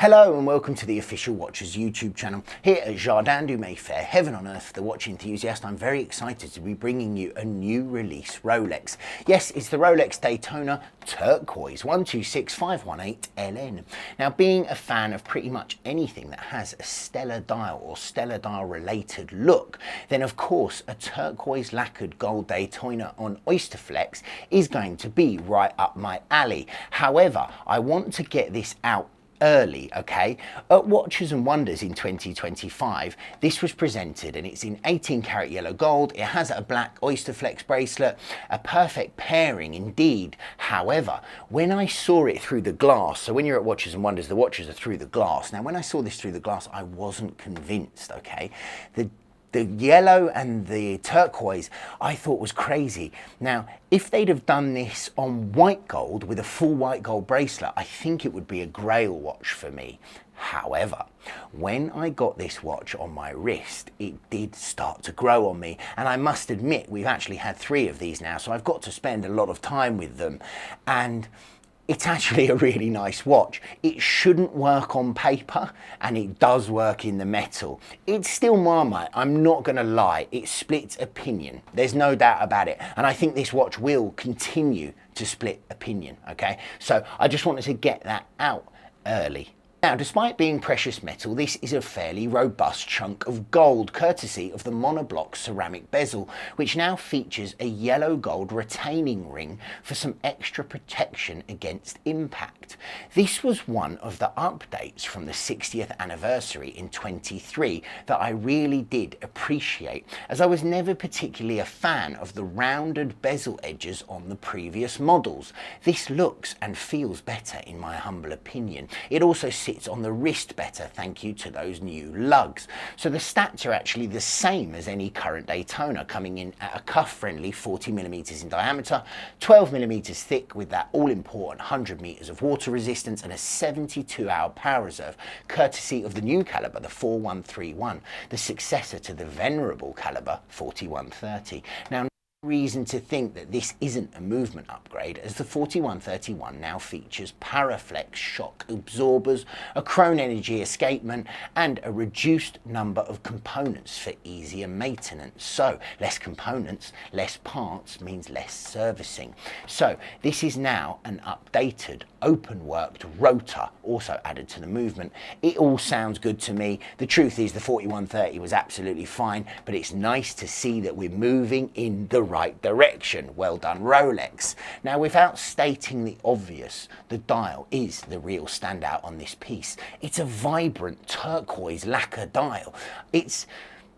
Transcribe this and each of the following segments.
Hello and welcome to the Official Watches YouTube channel. Here at Jardin du Mayfair, heaven on earth for the watch enthusiast, I'm very excited to be bringing you a new release Rolex. Yes, it's the Rolex Daytona Turquoise 126518LN. Now, being a fan of pretty much anything that has a stellar dial or stellar dial related look, then of course a turquoise lacquered gold Daytona on Oysterflex is going to be right up my alley. However, I want to get this out early, okay? At Watches and Wonders in 2025, this was presented and it's in 18 karat yellow gold. It has a black Oysterflex bracelet, a perfect pairing indeed. However, when I saw it through the glass, so when you're at Watches and Wonders, the watches are through the glass. Now, when I saw this through the glass, I wasn't convinced, okay? The yellow and the turquoise I thought was crazy. Now, if they'd have done this on white gold with a full white gold bracelet, I think it would be a grail watch for me. However, when I got this watch on my wrist, it did start to grow on me. And I must admit, we've actually had 3 of these now, so I've got to spend a lot of time with them. And it's actually a really nice watch. It shouldn't work on paper, and it does work in the metal. It's still Marmite, I'm not gonna lie. It splits opinion, there's no doubt about it. And I think this watch will continue to split opinion, okay? So I just wanted to get that out early. Now, despite being precious metal, this is a fairly robust chunk of gold, courtesy of the monoblock ceramic bezel, which now features a yellow gold retaining ring for some extra protection against impact. This was one of the updates from the 60th anniversary in 23 that I really did appreciate, as I was never particularly a fan of the rounded bezel edges on the previous models. This looks and feels better in my humble opinion. It also sits on the wrist better thank you to those new lugs. So the stats are actually the same as any current Daytona, coming in at a cuff-friendly 40mm in diameter, 12mm thick with that all-important 100 meters of water resistance and a 72-hour power reserve, courtesy of the new caliber, the 4131, the successor to the venerable caliber 4130. Now, reason to think that this isn't a movement upgrade, as the 4131 now features Paraflex shock absorbers, a chrome energy escapement and a reduced number of components for easier maintenance. So less components, less parts means less servicing. So this is now an updated open worked rotor also added to the movement. It all sounds good to me. The truth is the 4130 was absolutely fine, but it's nice to see that we're moving in the right direction. Well done, Rolex. Now, without stating the obvious, the dial is the real standout on this piece. It's a vibrant turquoise lacquer dial. It's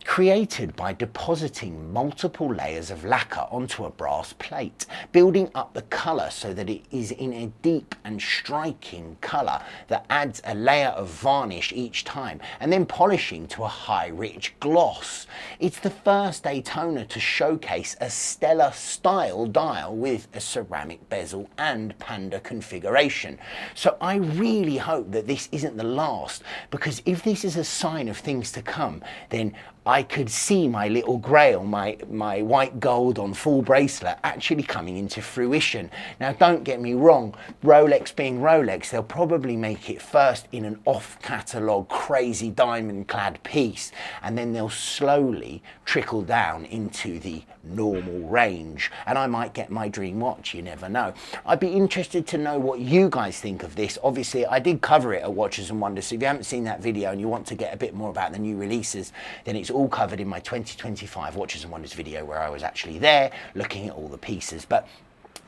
created by depositing multiple layers of lacquer onto a brass plate, building up the colour so that it is in a deep and striking colour that adds a layer of varnish each time, and then polishing to a high rich gloss. It's the first Daytona to showcase a stellar style dial with a ceramic bezel and panda configuration. So I really hope that this isn't the last, because if this is a sign of things to come, then I could see my little grail, my white gold on full bracelet actually coming into fruition. Now, don't get me wrong, Rolex being Rolex, they'll probably make it first in an off-catalogue crazy diamond-clad piece, and then they'll slowly trickle down into the normal range, and I might get my dream watch, you never know. I'd be interested to know what you guys think of this. Obviously, I did cover it at Watches and Wonders, so if you haven't seen that video and you want to get a bit more about the new releases, then it's all covered in my 2025 Watches and Wonders video, where I was actually there looking at all the pieces. But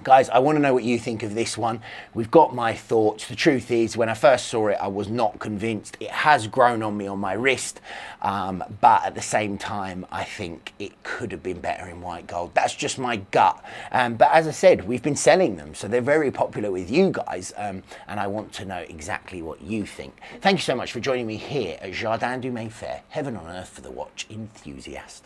guys, I want to know what you think of this one. We've got my thoughts. The truth is, when I first saw it, I was not convinced. It has grown on me on my wrist, but at the same time, I think it could have been better in white gold. That's just my gut. But as I said, we've been selling them, so they're very popular with you guys, and I want to know exactly what you think. Thank you so much for joining me here at Jardin du Mayfair, heaven on earth for the watch enthusiast.